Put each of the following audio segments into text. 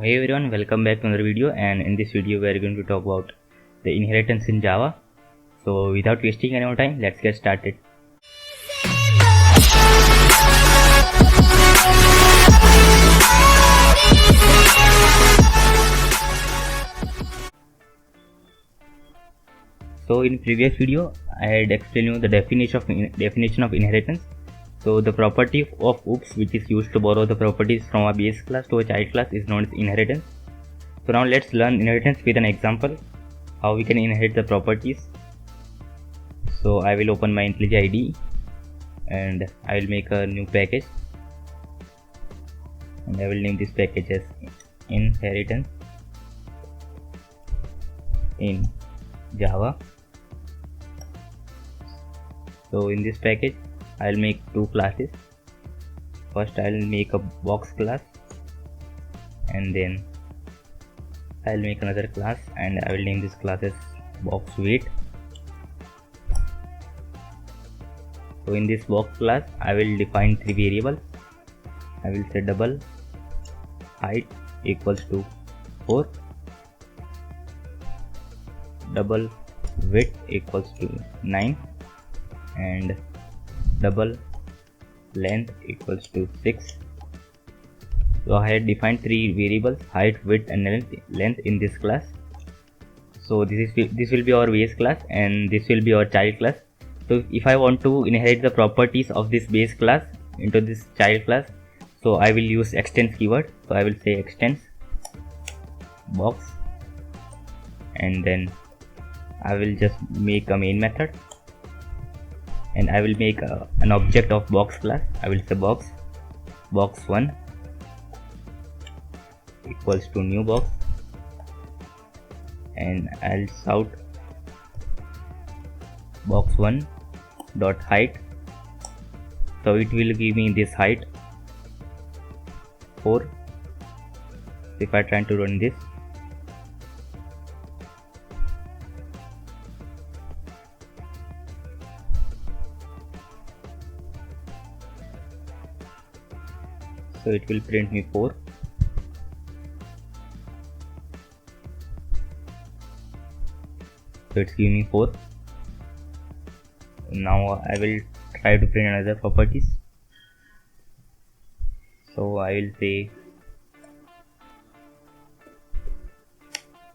Hey everyone, welcome back to another video, and in this video we are going to talk about the inheritance in Java. So without wasting any more time, let's get started. So in previous video I had explained you the definition of inheritance. So the property of oops, which is used to borrow the properties from a base class to a child class, is known as inheritance. So now let's learn inheritance with an example, how we can inherit the properties. So I will open my IntelliJ IDE and I will make a new package, and I will name this package as inheritance in Java. So in this package I'll make two classes. First I'll make a box class, and then I'll make another class and I will name this class as box weight. So in this box class I will define three variables. I will say double height equals to 4, double width equals to 9, and double length equals to 6. So I had defined three variables, height, width and length in this class. So this will be our base class and this will be our child class. So if I want to inherit the properties of this base class into this child class, so I will use extends keyword. So I will say extends box, and then I will just make a main method, and I will make an object of box class. I will say box1 equals to new box, and I'll shout box1 dot height. So it will give me this height 4. If I try to run this, so it will print me 4. So it's giving me 4. Now I will try to print another properties. So I will say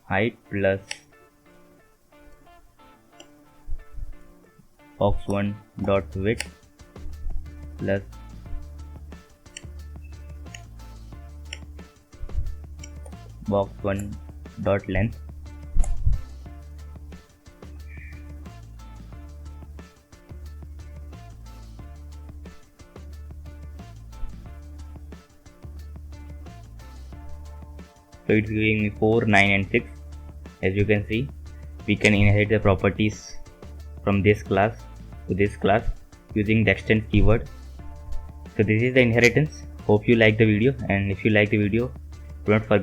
height plus box1 dot width plus box1 dot length. So it's giving me 4, 9 and 6. As you can see, we can inherit the properties from this class to this class using the extend keyword. So this is the inheritance. Hope you like the video, and if you like the video, do not forget